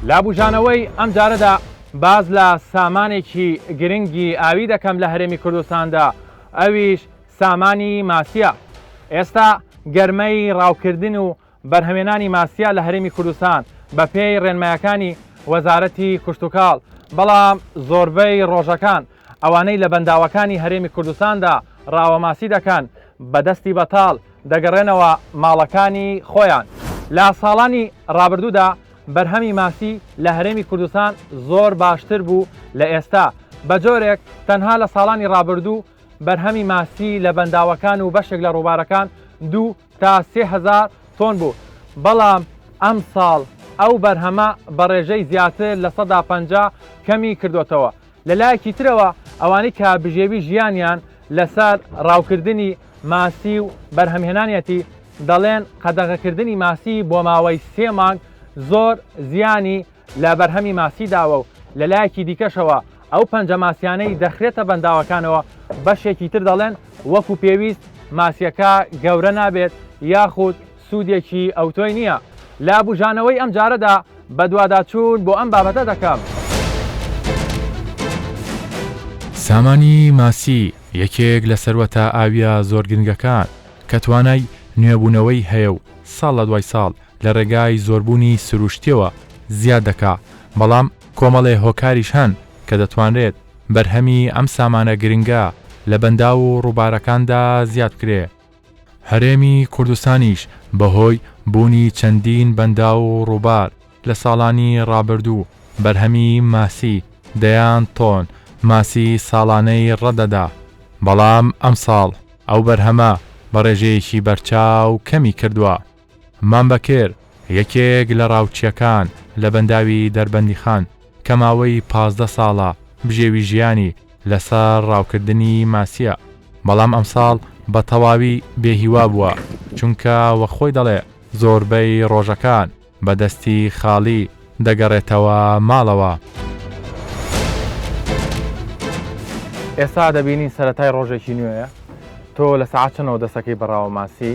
لابوژانەوەی ئەم جارەدا باز لە سامانێکی گرنگی ئاوی دەکەم لە هەرێمی کوردستاندا، ئەویش سامانی ماسیە. ئێستا گەرمەی ڕاوکردن و بەرهەمێنانی ماسیە لە هەرێمی کوردستان بە پێی ڕێنمایەکانی وەزارەتی کشتوکاڵ، بەڵام زۆربەی ڕۆژەکان ئەوانەی لە بەنداوەکانی هەرێمی کوردستاندا ڕاوەماسی دەکەن بەدەستی بەتاڵ دەگەڕێنەوە ماڵەکانی خۆیان. لە ساڵانی ڕابردوودا بەرهەمی ماسی لە هەرێمی کوردستان زۆر باشتر بوو لە ئێستا. بە جۆرێک تەنها لە ساڵانی ڕابردوو بەرهەمی ماسی لە بەنداوەکان و بەشێک لە ڕووبارەکان 2 تا 3,000 تۆن بوو، بەڵام ئەم ساڵ ئەو بەرهەمە بە ڕێژەی زیاتر لە 150 کەمی کردوتەوە. لە لایەکی ترەوە ئەوانەی کە بژێوی ژیانیان لەسەر ڕاوکردنی ماسی و بەرهەمهێنانیەتی دەڵێن قەدەغەکردنی ماسی بۆ ماوەی 3 مانگ زۆر زیانی لە بەرهەمی ماسی داوە و لە لایەکی دیکەشەوە ئەو پەنجە ماسیانەی دەخرێتە بەنداوەکانەوە بەشێکی تر دەڵێن وەکو پێویست ماسیەکە گەورە نابێت یاخود سوودێکی ئەوتۆی نییە. لە بوژانەوەی ئەم جارەدا بە دوواداچوون بۆ ئەم بابەتە دەکەم. سامانی ماسی یەکێک لە سەروەتە ئاویە زۆر گرنگەکان کە توانای نوێبوونەوەی هەیە و ساڵ لە دوای ساڵ لە ڕێگای زۆربوونی سروشتیەوە زیاد دەکا، بەڵام کۆمەڵێ هۆکاریش هەن کە دەتوانرێت بەرهەمی ئەم سامانە گرنگە لە بەندا و ڕووبارەکاندا زیاد بکرێ. هەرێمی کوردستانیش بەهۆی بوونی چەندین بەندا و ڕووبار لە ساڵانی ڕابردوو بەرهەمی ماسی دەیان تۆن ماسی ساڵانەی ڕەدەدا، بەڵام ئەم ساڵ ئەو بەرهەمە بە ڕێژەیەکی بەرچاو کەمی کردووە. مامبەکێر یەکێک لە ڕاوچیەکان لە بەنداوی دەربەندی خان کە ماوەی 15 ساڵە بژێوی ژیانی لەسەر ڕاوکردنی ماسیە، بەڵام ئەم ساڵ بە تەواوی بێهیوا بووە چونکە وە خۆی دەڵێ زۆربەی ڕۆژەکان بەدەستی خاڵی دەگەڕێتەوە ماڵەوە. ئێستا دەبینین سەرەتای ڕۆژێکی نوێیە، تۆ لە سەعات چەندەوە دەسەکەی بەڕاوە ماسی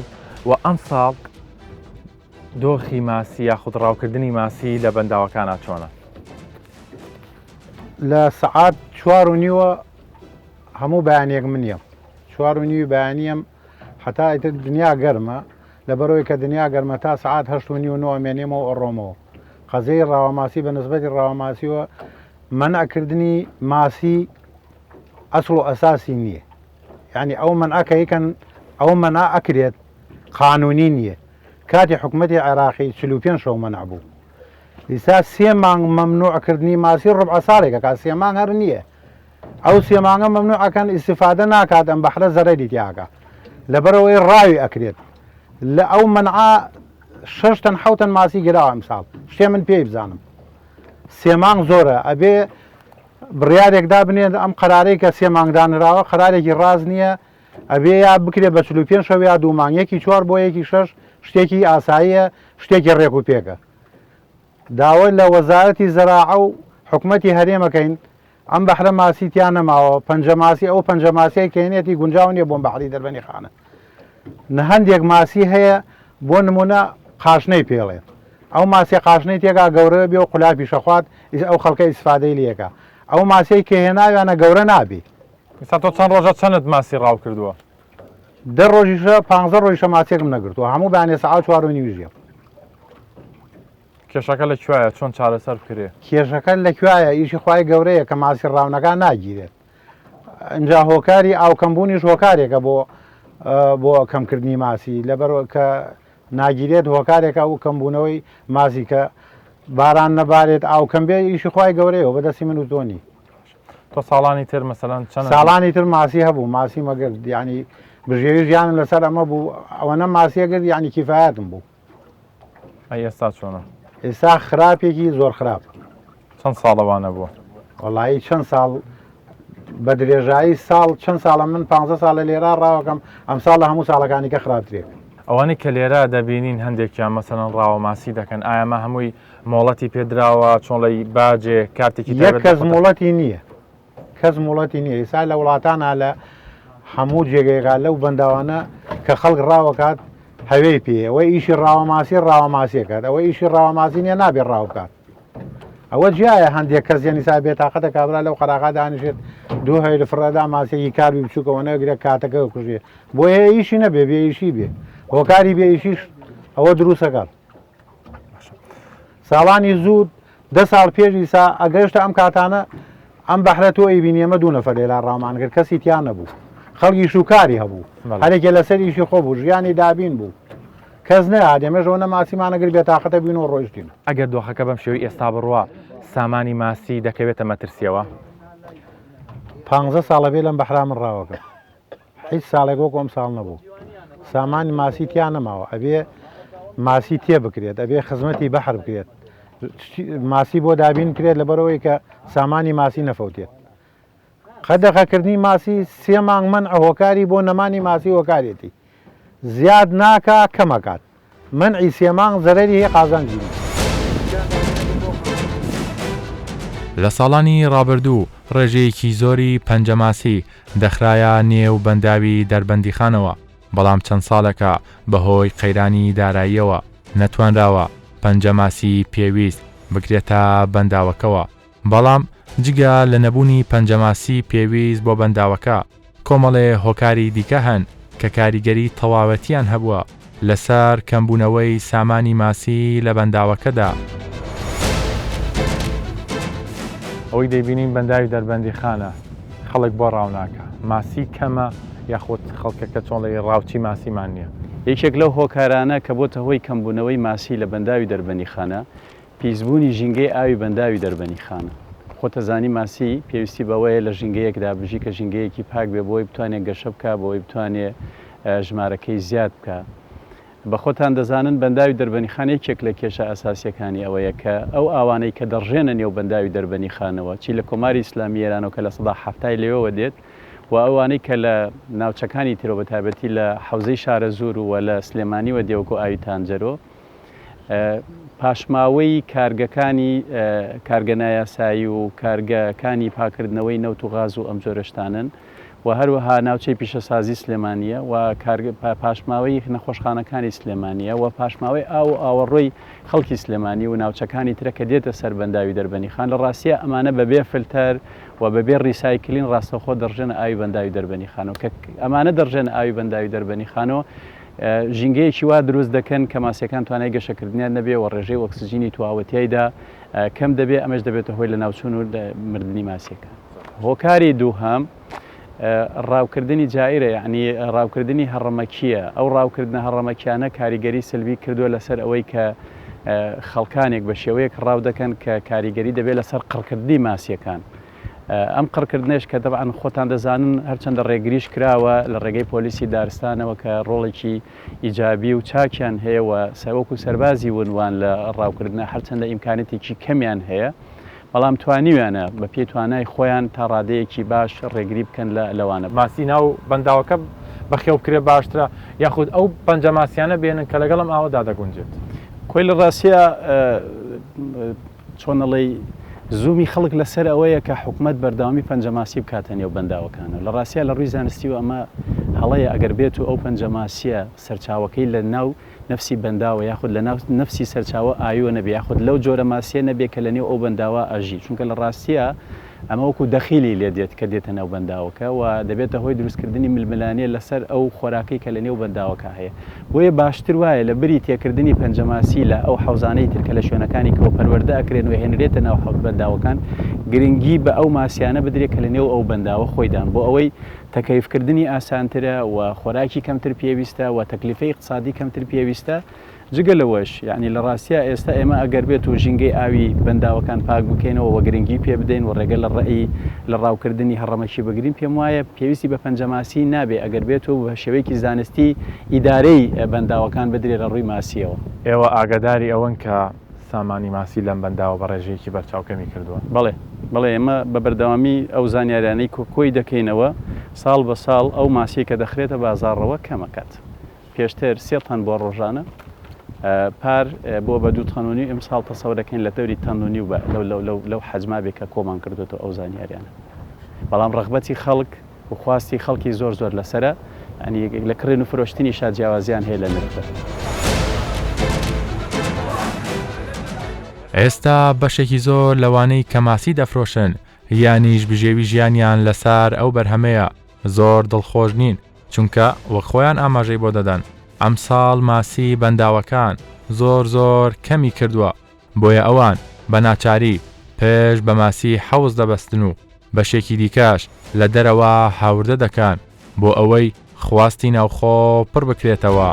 و ئەم ساڵ دۆخی ماسی یاخود ڕاوکردنی ماسی لە بەنداوەکانە چۆنە؟ لە سەعات 4:30 هەموو بەیانێک منیە 4:30 بەیانیم هەتا ئیتر دنیا گەرمە، لەبەرەوەی کە دنیا گەرمە تا سەعات 8:30 مێنێمەوە ئەڕۆمەوە. قەزەی ڕاوەماسی بە نسبەتی ڕاوەماسیوە منعکردنی ماسی ئەسڵ و ئەساسی نییە، یعنی ئەو منعکە یکەن ئەو منع ئەکرێت قانونی نییە. کاتی حکومەتی عێراقی 45 شەو منع بوو، ئیسا 3 مانگ مەمنوعکردنی ماسی ڕبع ساڵێکە کا 3 مانگ هەر نییە. ئەو 3 مانگە مەمنوعەکەن ئیسیفادە ناکات ئەم بەحرە زەرەری تیاکە، لەبەرەوەی ڕاوی ئەکرێت لە ئەو منعا 6 تەن 7 تەن ماسی گراوە ئەمساڵ. شتێ من پێی بزانم 3 مانگ زۆرە، ئەبێ بڕیارێکدا بنێت ئەم قەرارەی کە 3 مانگدانراوە قەرارێکی ڕاز نییە، ئەبێ یا بکرێت بە 45 شەو یا 2 مانگ، 1/4 بۆ 1/6 شتێکی ئاساییە، شتێکی ڕێک و پێکە. داوای لە وەزارەتی زەراعە و حکومەتی هەرێمەکەین ئەم بەحرە ماسی تیان نەماوە، پەنجە ماسی ئەو پەنجە ماسیای کێنێتی گونجاو نییە بۆم بەحری دەربەنی خانە. هەندێک ماسی هەیە بۆ نمونە قاشنەی پێڵێت، ئەو ماسی قاشنەی تێکا گەورە بێ و قولاپی شەخوات ئەو خەڵکە ئیسفادەی لێکە. ئەو ماسیی کە هێناویانە گەورە نابێ. ئێستا تۆ چەند ڕۆژە چەندت ماسی ڕاو کردووە؟ 10 ڕۆژیشە 15 ڕۆژیشە ماسیێکم نەگرتووە، هەموو بەیانێ سەعات 4:30 ژێ. کێشەکە لەکوایە چۆن چارەسەر بکرێ؟ کێشەکە لەکوایە؟ ئیشی خوای گەورەیە کە ماسی ڕاونەکان ناگیرێت. ئەجا هۆکاری ئاوکەمبوونیش هۆکارێکە بۆ کەمکردنی ماسی، لەبەرەوە کە ناگیرێت هۆکارێکە ئەو کەمبوونەوەی ماسی کە باران نەبارێت ئاوکەم بێ، ئیشی خوای گەورەیەوە بەدەستی من و تۆ نی. تۆ ساڵانی تر مەسەلەن چەند ساڵانی تر ماسی هەبوو، ماسی مەگرت، یعنی بژێوی ژیانم لەسەر ئەمە بوو، ئەوەنە ماسیەگرت یعنی کیفایەتم بوو. ئێستا چۆنە؟ ئێستا خراپێکی زۆر خراپ. چەند ساڵەوانە بووە؟ وەڵایی چەند ساڵ بە درێژایی ساڵ چەند ساڵە من 15 ساڵە لێرا ڕاوەکەم، ئەم ساڵ لە هەموو ساڵەکانی کە خراپترێت. ئەوانەی کە لێرە دەبینین هەندێکیان مەسەلەن ڕاوە ماسی دەکەن، ئایا مە هەمووی مۆڵەتی پێدراوە چۆن لەی باجێ کارتێکی یەک کەس مۆڵەتی نییە، کەس مۆڵەتی نییە. ئێستا لە وڵاتانە لە هەموو جێگەیەکە لەو بەنداوانە کە خەڵک ڕاوەکات هەوەی پێ، ئەوەی ئیشی ڕاوەماسی ڕاوەماسیەکات، ئەوەی ئیشی ڕاوەماسی نیە نابێت ڕاو بکات. ئەوە جیایە هەندێک کەس یعنی سا بێتاقەتە کابرا لەو قەراغا دانیشێت دوو هەی لە فڕەدا ماسێکی کاربی بچووکەوە نەگرێت کاتەکە کوژێ بۆ هەیە ئیشی نەبێ بێئیشی بێ هۆکاری بێئیشیش ئەوە دروستەکەڵ ساڵانی زوو 10 ساڵ پێشی سا ئەگەشتە ئەم کاتانە ئەم بەحرە تۆ ئەیبینی ئەمە دوو نەفەر لێلا ڕامان کرد کەسی تیان نەبوو خەڵکی شوکاری هەبوو هەرێکێ لەسەر ئیشی خۆ بوو ژیانی دابین بوو کەس نەهات ئێمەژەوە نەماسیمانەگر بێتاقەتە بین و ڕۆیشتین ئەگەر دۆخەکە بەم شێوەی ئێستا بڕوە سامانی ماسی دەکەوێتە مەترسیەوە 15 ساڵە بێ لەم بەحرا من ڕاوەکە هیچ ساڵێک وەکو ئەم ساڵ نەبوو سامانی ماسی تیان نەماوە ئەبێ ماسی تێ بکرێت ئەبێ خزمەتی بەحر بکرێت ماسی بۆ دابین کرێت لەبەرەوەی کە سامانی ماسی نەفەوتێت قەدەقەکردنی ماسی 3 مانگ من هۆکاری بۆ نەمانی ماسی هۆکارێتی زیاد ناکە کەمەکات منعی 3 مانگ زەرەری هەیە قازانجی لە ساڵانی ڕابردوو ڕێژەیەکی زۆری پەنجەماسی دەخرایە نێو بەنداوی دەربەندیخانەوە بەڵام چەند ساڵەکە بەهۆی قەیرانی داراییەوە نەتوانراوە پەنجەماسی پێویست بکرێتە بەنداوەکەوە بەڵام جگە لە نەبوونی پەنجەماسی پێویست بۆ بەنداوەکە کۆمەڵێ هۆکاری دیکە هەن کە کاریگەری تەواوەتیان هەبووە لەسەر کەمبوونەوەی سامانی ماسی لە بەنداوەکەدا ئەوەی دەیبینین بەنداوی دەربەندیخانە خەڵک بۆ ڕاوناکە ماسی کەمە یاخۆت خەڵکەکە چۆڵی ڕاوچی ماسیمان نییە یەکێک لەو هۆکارانە کە بۆتە هۆی کەمبوونەوەی ماسی لە بەنداوی دەربەندیخانە پیسبوونی ژینگەی ئاوی بەنداوی دەربەندیخانە خۆتەزانی ماسی پێویستی بەوەیە لە ژینگەیەکدا بژی کە ژینگەیەکی پاک بێ بۆی بتوانێت گەشە بکە بۆی بتوانێت ژمارەکەی زیاد بکە بە خۆتان دەزانن بەنداوی دەربەندیخانە یەکێک لە کێشە ئاساسیەکانی ئەوەیە کە ئەو ئاوانەی کە دەڕژێنە نێو بەنداوی دەربەندیخانەوە چی لە کۆماری ئیسلامی ئێرانەوە کە لە سەدا هەفتای لێوە دێت و ئەوانەی کە لە ناوچەکانی ترۆ بە تایبەتی لە حوزەی شارە زور و لە سلێمانیوە دێوەکو ئاوی تانجەرۆ پاشماوەی کارگەکانی کارگە نایاسایی و کارگەکانی پاکردنەوەی نەوت و غاز و ئەم جۆرەشتانن و هەروەها ناوچەی پیشەسازی سلێمانیە و پاشماوەی نەخۆشخانەکانی سلێمانیە و پاشماوەی ئاوەڕۆی خەڵکی سلێمانی و ناوچەکانی ترە کە دێتە سەر بەنداوی دەربەندیخان لە ڕاستیە ئەمانە بەبێ فلتەر و بەبێ ڕیسایکلین ڕاستەخۆ دەڕژێنە ئاوی بەنداوی دەربەندیخانەوە کە ئەمانە دەڕژێنە ئاوی بەنداوی دەربەندیخانەوە ژینگەیەکی وا دروست دەکەن کە ماسیەکان توانای گەشەکردنیان نەبێ و ڕێژەی ئۆکسسیژینی تواوەتیایدا کەم دەبێ ئەمەش دەبێتە هۆی لە ناوچوون و مردنی ماسیەکان هۆکاری دووهەم ڕاوکردنی جائرە یعنی ڕاوکردنی هەڕەمەکیە ئەو ڕاوکردنە هەڕەمەکیانە کاریگەری سلبی کردووە لەسەر ئەوەی کە خەڵکانێک بە شێوەیەک ڕاو دەکەن کە کاریگەری دەبێت لەسەر قڕکردنی ماسیەکان ئەم قڕکردنش کە دەبعاً خۆتان دەزانن هەرچەندە ڕێگریش کراوە لە ڕێگەی پۆلیسی دارستانەوە کە ڕۆڵێکی ئیجابی و چاکیان هەیە و سەوەکو سەربازی ونوان لە ڕاوکردنە هەرچەندە ئیمکانێتێکی کەمیان هەیە بەڵام توانیویانە بە پێی توانای خۆیان تا ڕادەیەکی باش ڕێگری بکەن لەوانە ماسی ناو بەنداوەکە بەخێو بکرێ باشترە یاخود ئەو پەنجە ماسیانە بێنن کە لەگەڵم ئاوەدا دەگونجێت کۆی لە ڕاستیە چۆنەڵی زوومی خەڵک لەسەر ئەوەیە کە حکومت بەرداوامی پەنجەماسی بکاتە نێو بەنداوەکانە لە ڕاستیە لە ڕووی زانستی و ئەمە هەڵەیە ئەگەر بێت و ئەو پەنجەماسیە سەرچاوەکەی لە ناو نفسی بەنداوە یاخود لە نفسی سەرچاوە ئایوە نەبێ یاخود لەو جۆرە ماسیە نەبێ کە لە نێو ئەو بەنداوە ئاژی چونکە لە ڕاستیە ئەمە وەکو دەخیلی لێ دێت کە دێتە ناو بەنداوەکە و دەبێتە هۆی دروستکردنی ململانیە لەسەر ئەو خۆراکەی کە لە نێو بەنداوەکە هەیە بۆیە باشتر وایە لە بری تێکردنی پەنجەماسی لە ئەو حوزانەی ترکە لە شوێنەکانی کەەوە پەروەردە ئەکرێن و هێنرێتە ناو حوت بەنداوەکان گرنگی بە ئەو ماسیانە بدرێت کە لە نێو ئەو بەنداوە خۆیدان بۆ ئەوەی تەکەیفکردنی ئاسانترە و خۆراکی کەمتر پێویستە و تەکلیفەی اقتصادی کەمتر پێویستە جگە لەوەش یعنی لە ڕاستیە ئێستا ئێمە ئەگەر بێت و ژینگەی ئاوی بەنداوەکان پاک بکەینەوە وە گرنگی پێ بدەین و ڕێگە لە ڕێی لە ڕاوکردنی هەڕەمەکی بگرین پێم وایە پێویستی بە پەنجەماسی نابێ ئەگەر بێت و بە شێوەیەکی زانستی ئیدارەی بەنداوەکان بدرێت لە ڕووی ماسیەوە ئێوە ئاگاداری ئەوەن کە سامانی ماسی لەم بەنداوە بە ڕێژەیەکی بەرچاوکەمی کردووە بەڵێ ئێمە بە بەردەوامی ئەو زانیاریانەی کۆی دەکەینەوە ساڵ بە ساڵ ئەو ماسی کە دەخرێتە بازاڕەوە کەمەکات پێشتر 3 تەن بۆ ڕۆژانە پار بۆ بە 2 تەنونی ئەم ساڵ تەسەوە دەکەین لە دەوری تەنونی و لەو حەجما بێ کە کۆمان کردوێتەوە ئەو زانیاریانە بەڵام ڕغبەتی خەڵک و خواستی خەڵکی زۆر لەسرە ئەنی لە کڕێن و فرۆشتنی شاجیاوازیان هەیە لە نرخە ئێستا بەشێکی زۆر لەوانەی کە ماسی دەفرۆشن یانیش بژێوی ژیانیان لەسەر ئەو بەرهەمەیە زۆر دڵخۆش نین چونکە وەک خۆیان ئاماژەی بۆ دەدەن ئەم ساڵ ماسی بەنداوەکان زۆر کەمی کردووە بۆیە ئەوان بە ناچاری پێش بە ماسی حەوز دەبەستن و بەشێکی دیکەش لە دەرەوە هاوردە دەکەن بۆ ئەوەی خواستی ناوخۆ پڕ بکرێتەوە.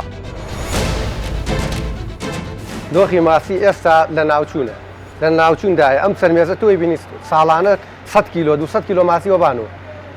دۆخی ماسی ئێستا لە ناوچوونە لە ناوچووندایە ئەم سەرمێزە تۆی بینی ساڵانە 100 کیلۆ 200 کیلۆ ماسی وەبانەوە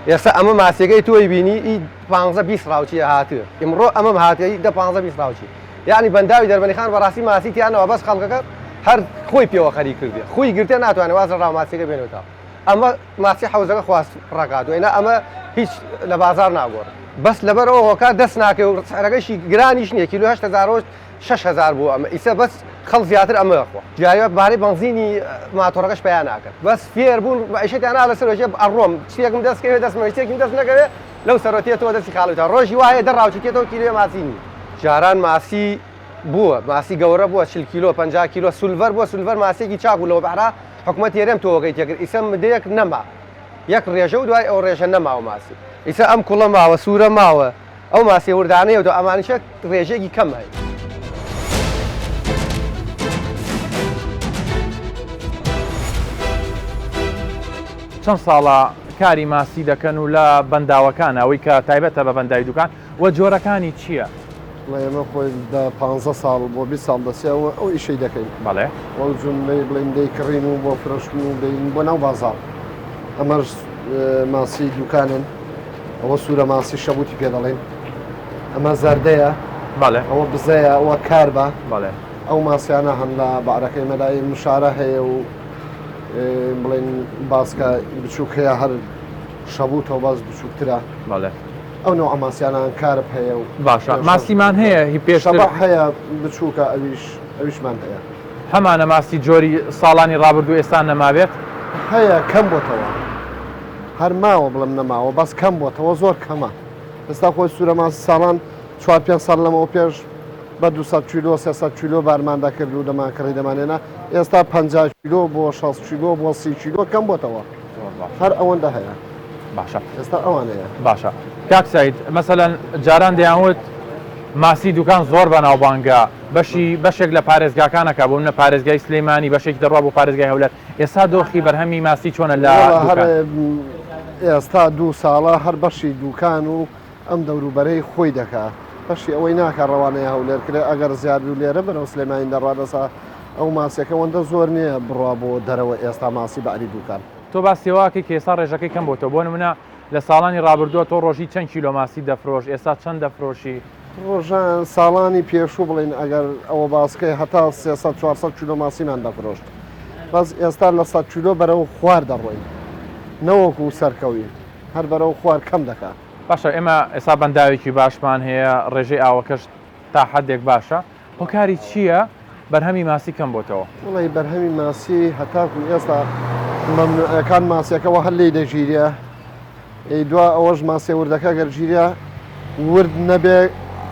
ئێستا ئەمە ماسیەکەی تۆی بینی 15-20 ڕاوچیە هاتووە ئمڕۆ ئەمەم هاتیایی 15-20 ڕاوچی یعنی بەنداوی دەربەنیخان بەڕاستی ماسی تیانەوە بەس خەڵکەکە هەر خۆی پێوە خەری کردی خۆی گرتێ ناتوانێت وازە ڕاو ماسیەکە بێنێتەوە ئەمە ماسی حەوزەکە خواست ڕکات وێنە ئەمە هیچ لە بازار ناگۆڕ بەس لەبەرەوە هۆکا دەست ناکە و سەرەکەشی گرانیش نییە کیلو 8,000 6,000 بوو ئەمە ئیسە بەس خەڵ زیاتر ئەمەخوا جایوە بارەی بنزینی ماتۆڕەکەش پێیان ناکەن بەس فێر بوون بەعیشەتیان نا لەسەرۆژێ ئەڕۆم شتێکم دەستکەوێت دەستمەشتێکم دەست نەکەوێت لەو سەرۆتێتەوە دەستی خاڵێتەوە ڕۆژی وایە دەڕاوچێتەوە کیلۆ ماسینی جاران ماسی بووە ماسی گەورە بووە 40 کیلۆ 50 کیلۆ سولڤەر بووە سولڤەر ماسێکی چاک و لەوە بەحرا حکومەت هێرێم تۆوەکەی تێکرد ئیسە مدەیەک نەما یەک ڕێژە و دوای ئەو ڕێژە نەماوە ماسی ئیسە ئەم کوڵە ماوە سوورە ماوە ئەو ماسی وردانەیە و ئەمانیشە ڕێژێکی کەم هەیە. چەند ساڵە کاری ماسی دەکەن و لە بەنداوەکان ئەوەی کە تایبەتە بە بەندای دوکان و جۆرەکانی چییە؟ ئێمە خۆی 15 ساڵ بۆ 20 ساڵ دەسیەوە ئەو ئیشەی دەکەین بەڵێ وەجوونەی بڵین دەیکڕین و بۆ فرۆشتن و دەین بۆ ناو بازاڕ ئەمەش ماسی دوکانن ئەوە سوورە ماسی شەبوتی پێ دەڵێن ئەمە زەردەیە بەڵێ ئەوە بزەیە ئەوە کار بە بەڵێ ئەو ماسیانە هەم لە بەعرەکەی مەلای مشارە هەیە و بڵێن باسکە بچووک هەیە هەر شەبوتەوە باز بچووکترە بەڵێ ئەو نوع ئەماسیانان کارب هەیە و باشە ماسیمان هەیە هی پێشتر هەیە بچووکە ئەویشمان هەیە هەمانە ماسی جۆری ساڵانی ڕابردوو ئێستا نەماوێت هەیە کەم بۆتەوە هەر ماوە بڵم نەماوە بەس کەم بۆتەوە زۆر کەمە ئێستا خۆی سوورە ماسی ساڵان 4-5 ساڵ لەمەوە پێش بە 200 کیلۆ 300 کیلۆ بارمان دەکرد و دەمانکڕی دەمانێنە ئێستا 50 کیلۆ بۆ 6 کیلۆ بۆ 30 کیلۆ کەم بۆتەوە هەر ئەوەندە هەیە باشە ئێستا ئەوانەیە باشە کاک سعید مەسەلەن جاران دەیانوت ماسی دوکان زۆر بەناوبانگە بەشێک لە پارێزگاکانەکە بوون لە پارێزگای سلەیمانی بەشێک دەڕوا بۆ پارێزگای هەولەر ئێستا دۆخی بەرهەمی ماسی چۆنە لە ئێستا 2 ساڵە هەر بەشی دوکان و ئەم دەوروبەرەی خۆی دەکات بەشی ئەوەی ناکە ڕەوانەیە هەولێرکرێ ئەگەر زیاد و لێرە بەرەو سلێمانی دەڕادەسا ئەو ماسیەکە وەندە زۆر نییە بڕوا بۆ دەرەوە ئێستا ماسی بەعری دوکان تۆ باسیێواکەی کە ئێستا ڕێژەکەی کەم بۆتەوە بۆ نمونە لە ساڵانی ڕابردووە تۆ ڕۆژی چەند کیلۆ ماسی دەفرۆش ئێستا چەند دەفرۆشی ڕۆژان ساڵانی پێشوو بڵین ئەگەر ئەوە باسکەی هەتا 300-400 کیلۆ ماسیمان دەفرۆشت بەس ئێستا لە 100 کیلۆ بەرەو خوار دەڕۆین نەوەکو سەرکەوی هەر بەرەو خوار کەم دەکات باشە ئێمە ئێستا بەنداوێکی باشمان هەیە ڕێژەی ئاوەکەش تا حدێک باشە هۆکاری چییە بەرهەمی ماسی کەم بۆتەوە وڵی بەرهەمی ماسی هەتاکو ئێستا مەمنوعەکان ماسیەکەەوە هەر لی دەژیرە دوا ئەوەش ماسیە وردەکە گەرژیرە ورد نەبێ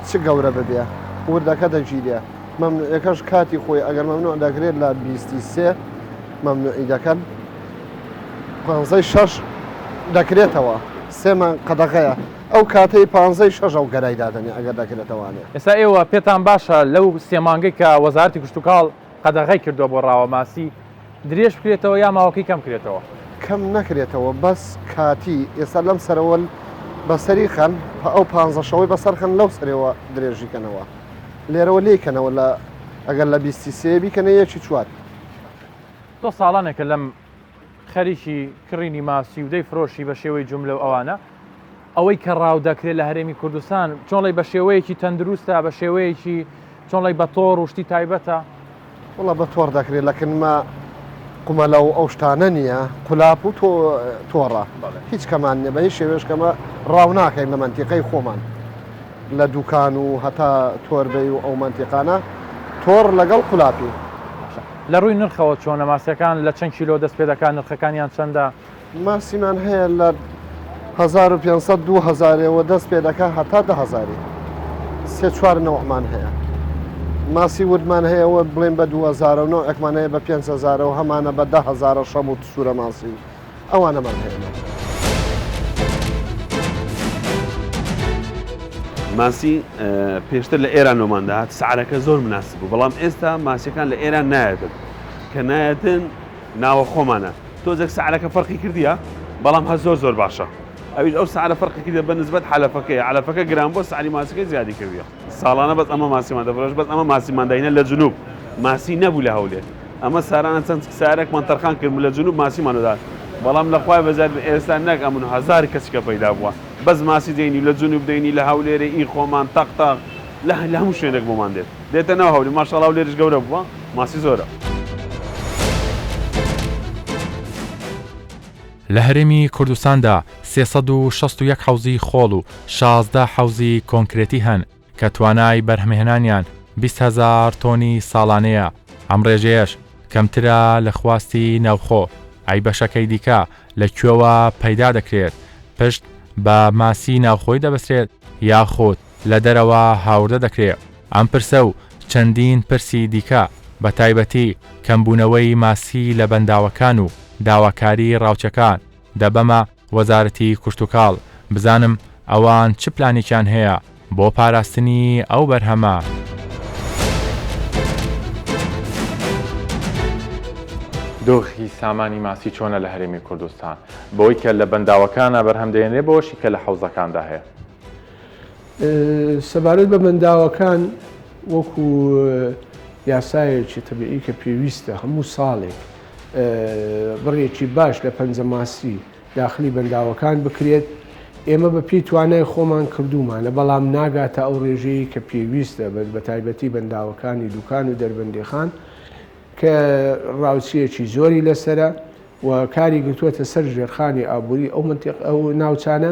چ گەورە ببێ وردەکە دەژیرە مەمنوعەکەش کاتی خۆی ئەگەر مەمنوع دەکرێت لە 23 مەمنوعی دەکەن 56 دەکرێتەوە سێمان قەدەغەیە ئەو کاتەی 56 ئەو گەرای دادنێ ئەگەر دەکرێتەوانێ ئێستا ئێوە پێتان باشە لەو سێمانگەی کە وەزارەتی کشتتوکاڵ قەدەغەی کردووە بۆ ڕاوە ماسی درێژ بکرێتەوە یا ماوەکەی کەم کرێتەوە کەم نەکرێتەوە بەس کاتی ئێستا لەم سەرەوە بەسەری خەن ئەو 15شەوەی بەسەر خەن لەو سەرەوە درێژیکەنەوە لێرەوە لێکەنەوە لە ئەگەر لە 23 بیکەنە یەکی چوار تۆ ساڵانێکە لەم خەریکی کڕینی ماسی و دەی فرۆشی بە شێوەی جوملە و ئەوانە ئەوەی کە ڕاو دەکرێت لە هەرێمی کوردستان چۆنڵی بە شێوەیەکی تەندروستە بە شێوەیەکی چۆنڵی بە تۆڕ و شتی تایبەتە وڵە بە تۆڕ دەکرێت لەکنمە قومەلە و ئەو شتانە نییە قولاپ و تۆڕە هیچ کەمان نیە بە هیچ شێوێشکەمە ڕاو ناکەین لە منتیقەی خۆمان لە دوکان و هەتا تۆربەی و ئەو منتیقانە تۆڕ لەگەڵ قولاپی لە ڕووی نرخەوە چۆنە ماسیەکان لە چەند کیلۆ دەست پێ دەکات نرخەکانیان چەندە ماسیمان هەیە لە 1500-2000ەوە دەست پێ دەکات هەتا 10,000 3-4 نەوەمان هەیە ماسی ودمان هەیەەوە بڵێن بە 2009 ئەکمان هەیە بە 5,000 و هەمانە بە 10,000 شەم و سوورە ماسی ئەوانەمان هەیە. ماسی پێشتر لە ئێران نۆمانداات سعرەکە زۆر مناسب بوو، بەڵام ئێستا ماسیەکان لە ئێران نایەتن کە نایەتن ناوە خۆمانە تۆزێک سعرەکە فەرقی کردیە، بەڵام هە زۆر باشە. ئەویش ئەو سعرە فەرقی کردە بە نسبەت حەلەفەکەی علەفەکە گران بۆ سعری ماسیەکەی زیادی کردیە. ساڵانە بەس ئەمە ماسیمان دەفرۆش، بەس ئەمە ماسیمانداینە لە جنوب ماسی نەبوو لە هەولێر. ئەمە سارانە چەند سارێکمان تەرخان کرد لە جنوب ماسیمانەدات، بەڵام لە خوای بەزار ئێستا نەک ئەمون هەزار کەسیکە پەیدا بووە بەس ماسی دێنی لە جنوب دێنی لە هەولێرە ئی خۆمان تەقتاق لە هەموو شوێنێک بۆمان دێت دێتە ناو هەولی ماشەڵڵا هەولێرش گەورە بووە ماسی زۆرە. لە هەرێمی کوردستاندا 361 حوزی خۆڵ و 16 حوزی کۆنکرێتی هەن کە توانای بەرهەمهێنانیان 20,000 تۆنی ساڵانەیە. ئەم ڕێژەیەش کەمترە لە خواستی ناوخۆ. ئای بەشەکەی دیکە لەکوێوە پەیدا دەکرێت، پشت بە ماسی ناوخۆی دەبەسرێت یاخود لە دەرەوە هاوردە دەکرێت. ئەم پرسە و چەندین پرسی دیکە بە تایبەتی کەمبوونەوەی ماسی لە بەنداوەکان و داواکاری ڕاوچەکان دەبەمە وەزارەتی کشتتوکاڵ بزانم ئەوان چ پلانێکیان هەیە بۆ پاراستنی ئەو بەرهەمە. دۆخی سامانی ماسی چۆنە لە هەرێمی کوردستان بۆی کە لە بەنداوەکانە بەرهەمدێنێ بۆشی کە لە حوزەکاندا هەیە؟ سەبارەت بە بەنداوەکان وەکو یاسایەکی تەبیعی کە پێویستە هەموو ساڵێک بڕێکی باش لە پەنجە ماسی داخلی بەنداوەکان بکرێت. ئێمە بە پێی توانای خۆمان کردومانە، بەڵام ناگاتە ئەو ڕێژەیە کە پێویستە بە تایبەتی بەنداوەکانی دوکان و دەربەندیخان کە ڕاوچیەکی زۆری لەسرە و کاری گرتووەتە سەر ژێرخانی ئابووری ئەو ناوچانە،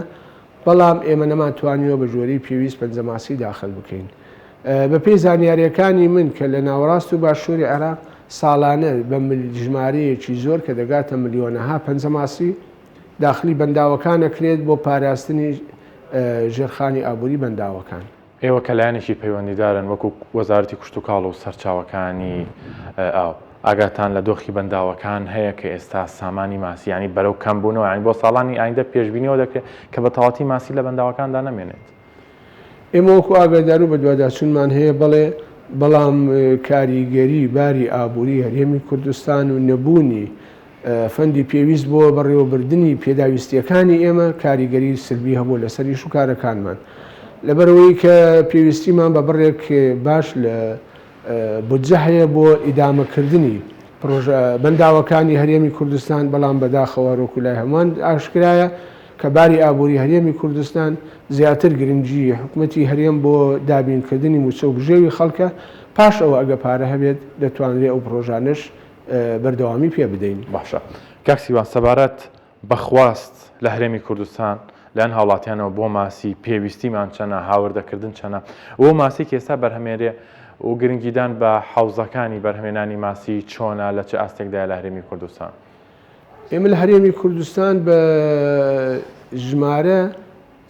بەڵام ئێمە نەماتوانیوە بە جۆرەی پێویست پەنجە ماسی داخل بکەین. بە پێی زانیاریەکانی من کە لە ناوەڕاست و باشووری عێراق ساڵانە بە ژمارەیەکی زۆر کە دەگاتە ملیۆنەها پەنجە ماسی داخلی بەنداوەکان ئەکرێت بۆ پاراستنی ژێرخانی ئابووری بەنداوەکان. ئێوە کە لایەنێکی پەیوەندیدارن وەکو وەزارەتی کشتتوکاڵ و سەرچاوەکانی ئاو ئاگاتان لە دۆخی بەنداوەکان هەیە کە ئێستا سامانی ماسی ینی بەرەو کەمبوونەوە ینی بۆ ساڵانی ئایندە پێشبینیەوە دەکرێت کە بە تەواتی ماسی لە بەنداوەکاندا نەمێنێت. ئێمە وەکو ئاگادار و بە دوواداچوونمان هەیە بەڵام کاریگەری باری ئابووری هەرێمی کوردستان و نەبوونی فەندی پێویست بۆ بەڕێوەبردننی پێداویستیەکانی ئێمە کاریگەری سلبی هەبوو لەسەری شوکارەکانمان لەبەرەوەی کە پێویستیمان بە بڕێک باش لە بودجە هەیە بۆ ئیدامەکردنی بەنداوەکانی هەرێمی کوردستان، بەڵام بەداخەوە ڕۆکولای هەمان ئاشکرایە کە باری ئابووری هەرێمی کوردستان زیاتر گرنگجی حکوومەتی هەرێم بۆ دابینکردنی موچە و بژێوی خەڵکە، پاش ئەوە ئەگە پارە هەبێت دەتوانرێت ئەو پرۆژانش بەردەوامی پێ بدەین. باشە کاکسیوان سەبارەت بەخواست لە هەرێمی کوردستان لەن هاوڵاتیانەوە بۆ ماسی پێویستیمان چەنە هاوردەکردن چەنە ئەوە ماسی کێستا بەرهەمێرێ و گرنگیدان بە حوزەکانی بەرهەمێنانی ماسی چۆنە لە چه ئاستێکدا لە هەرێمی کوردستان؟ ئێمە لە هەرێمی کوردستان بە ژمارە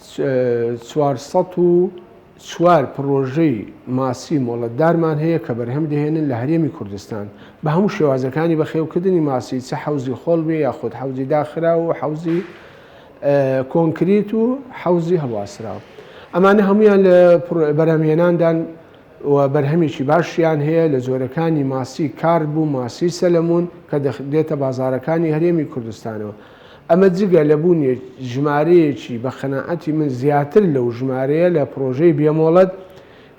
404 پرۆژەی ماسی مۆڵەتدارمان هەیە کە بەرهەم دەهێنن لە هەرێمی کوردستان بە هەموو شێوازەکانی بەخێوکردنی ماسی، چه حوزی خۆڵ بێ یاخود حوزی داخرا و حوزی کۆنکریت و حوزی هەڵواسراوە. ئەمانە هەمویان لە بەرهەمهێناندان و بەرهەمێکی باشیان هەیە لە زۆرەکانی ماسی کار بوو، ماسی سەلەمون کە دێتە بازارەکانی هەرێمی کوردستانەوە. ئەمە جگە لەبوونی ژمارەیەکی بە خەناعەتی من زیاتر لەو ژمارەیە لە پرۆژەی بێمۆڵەت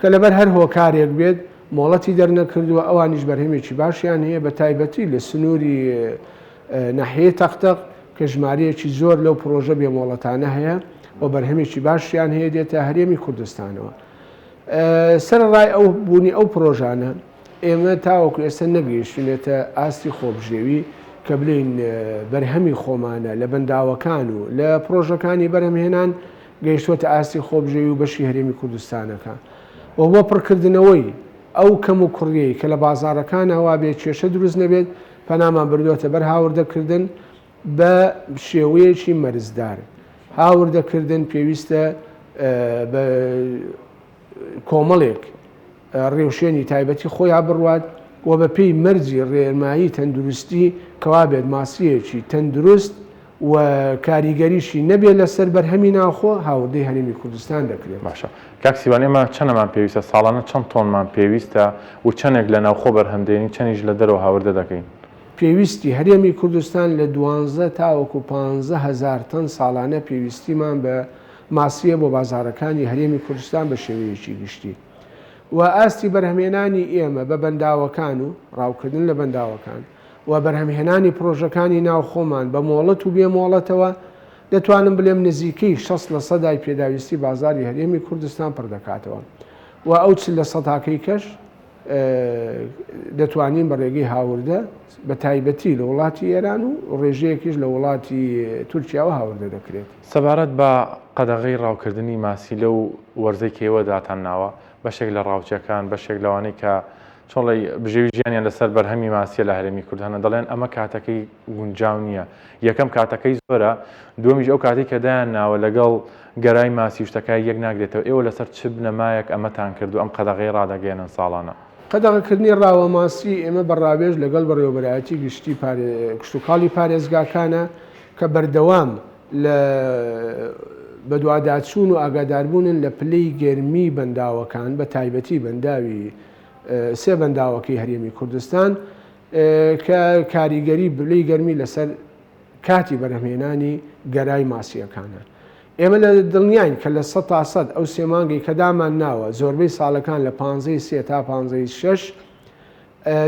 کە لەبەر هەر هۆکارێک بێت مۆڵەتی دەرنەکردووە، ئەوانیش بەرهەمێکی باشیان هەیە بە تایبەتی لە سنووری ناحیەی تەختەق کە ژمارەیەکی زۆر لەو پرۆژە بێمۆڵەتانە هەیە و بەرهەمێکی باشیان هەیە دێتە هەرێمی کوردستانەوە. سەرڕای ئەو بوونی ئەو پرۆژانە ئێمە تاوەکو ئێستا نەگەیشتونێتە ئاستی خۆبژێوی کە بڵین بەرهەمی خۆمانە لە بەنداوەکان و لە پرۆژەکانی بەرهەمهێنان گەیشتوەتە ئاستی خۆبژێوی و بەشی هەرێمی کوردستانەکە و بۆ پڕکردنەوەی ئەو کەم و کوڕیەی کە لە بازارەکان هەوا بێت کێشە دروست نەبێت پەنامان بردووەتە بەر هاوردەکردن بە شێوەیەکی مەرزدار. هاوردەکردن پێویستە بە کۆمەڵێک ڕێوشێنی تایبەتی خۆیان بڕوات و بە پێی مەرجی ڕێنمایی تەندروستی کەوا بێت ماسیەکی تەندروست و کاریگەریشی نەبێت لەسەر بەرهەمی ناوخۆ هاوردەی هەرێمی کوردستان دەکرێت. باشە کاکسیوان ئێمە چەندەمان پێویستە ساڵانە چەند تۆنمان پێویستە و چەندێک لە ناوخۆ بەرهەمدێنی چەندیش لە دەرەوە هاوردە دەکەین؟ پێویستی هەرێمی کوردستان لە 12 تاوەکو 15,000 تەن ساڵانە پێویستیمان بە ماسیە بۆ بازارەکانی هەرێمی کوردستان بە شێوەیەکی گشتی و ئاستی بەرهەمێنانی ئێمە بە بەنداوەکان و ڕاوکردن لە بەنداوەکان و بەرهەمهێنانی پرۆژەکانی ناوخۆمان بە مۆڵەت و بێمۆڵەتەوە دەتوانم بڵێم نزیکەی 60% پێداویستی بازاری هەرێمی کوردستان پڕ دەکاتەوە و ئەو چ لە سەتاکەی کەش دەتوانین بە ڕێگەی هاوردە بە تایبەتی لە وڵاتی ئێران و ڕێژەیەکیش لە وڵاتی تورکیاوە هاوردە دەکرێت. سەبارەت بە قەدەغەی ڕاوکردنی ماسی لەو وەرزەی کێوە داتان ناوە بەشێک لە ڕاوچەکان بەشێک لەوانەی کە چۆڵی بژێوی ژیانیان لەسەر بەرهەمی ماسیە لە هەرێمی کوردستانە دەڵێن ئەمە کاتەکەی گونجاو نییە. یەکەم کاتەکەی زۆرە، دووەمیش ئەو کاتی کە دایان ناوە لەگەڵ گەرای ماسی شتەکە یەک ناگرێتەوە. ئێوە لەسەر چ بنەمایەک ئەمەتان کردو ئەم قەدەغەی ڕادەگەێنن ساڵانە؟ قەدەغەکردنی ڕاوە ماسی ئێمە بەڕاوێژ لەگەڵ بەڕێوەبەرایەتی گشتی کشتتوکاڵی پارێزگاکانە کە بەردەوام لە بەدواداچوون و ئاگاداربوونن لە پلەی گەرمی بەنداوەکان بە تایبەتی بەنداوی سێ بەنداوەکەی هەرێمی کوردستان کە کاریگەری بلەی گەرمی لەسەر کاتی بەرهەمهێنانی گەرای ماسیەکانە. ئێمە لە دڵنیاین کە لە 100% ئەو سێمانگەی کە دامان ناوە زۆربەی ساڵەکان لە 15 تا 15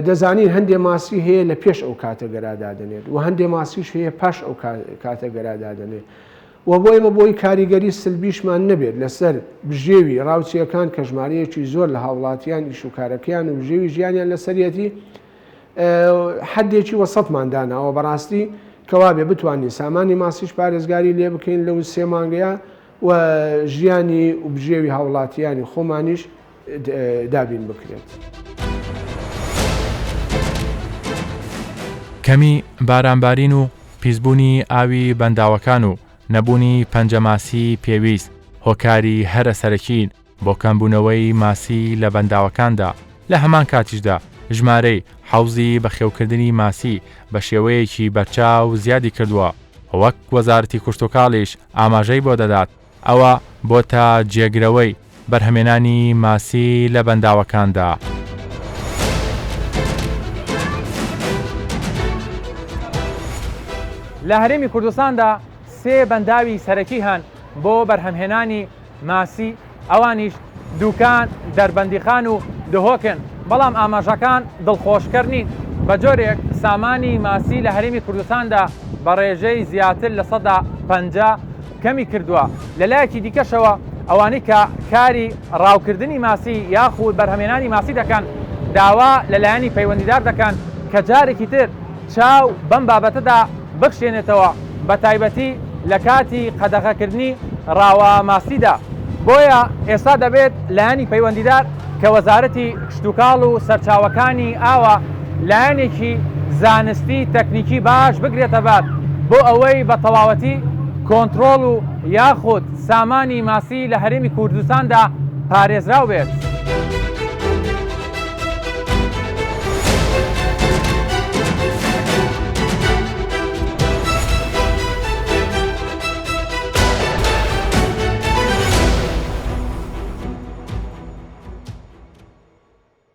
دەزانین هەندێ ماسی هەیە لە پێش ئەو کاتە گەرادادنێت و هەندێ ماسیش هەیە پاش ئەو کاتە گەرادادنێت و بۆ ئێمە بۆی کاریگەری سلبیشمان نەبێت لەسەر بژێوی ڕاوچیەکان کە ژمارەیەکی زۆر لە هاوڵاتیان ئیشوکارەکەیان و بژێوی ژیانیان لەسەرەتی حدێکی وەسەتمانداناوە بەڕاستی کەوا بێ بتوانین سامانی ماسیش پارێزگاری لێ بکەین لەو سێ مانگەیە و ژیانی و بژێوی هاوڵاتیانی خۆمانیش دابین بکرێت. کەمی بارانبارین و پیسبوونی ئاوی بەنداوەکان و نەبوونی پەنجەماسی پێویست هۆکاری هەرە سەرەکین بۆ کەمبوونەوەی ماسی لە بەنداوەکاندا. لە هەمان کاتیشدا ژمارەی حەوزی بەخێوکردنی ماسی بە شێوەیەکی بەرچاو زیادی کردووە. وەک وەزارەتی کشتتوکاڵیش ئاماژەی بۆ دەدات ئەوە بۆ تا جێگرەوەی بەرهەمێنانی ماسی لە بەنداوەکاندا. لە هەرێمی کوردستاندا سێ بەنداوی سەرەکی هەن بۆ بەرهەمهێنانی ماسی، ئەوانیش دووکان، دەربەندیخان و دهۆکن. بەڵام ئاماژەکان دڵخۆشکەر نین. بە جۆرێک سامانی ماسی لە هەرێمی کوردستاندا بە ڕێژەی زیاتر لە 150 کەمی کردووە. لەلایەکی دیکەشەوە ئەوانەی کە کاری ڕاوکردنی ماسی یاخود بەرهەمهێنانی ماسی دەکەن داوا لەلایەنی پەیوەندیدار دەکەن کە جارێکی تر چاو بەم بابەتەدا بخشێنێتەوە بە تایبەتی لە کاتی قەدەغەکردنی ڕاوە ماسیدا. بۆیە ئێستا دەبێت لایەنی پەیوەندیدار کە وەزارەتی کشتتوکاڵ و سەرچاوەکانی ئاوە لایەنێکی زانستی تەکنیکی باش بگرێتە بەر بۆ ئەوەی بە تەواوەتی کۆنتڕۆڵ و یاخود سامانی ماسی لە هەرێمی کوردستاندا پارێزراو بێت.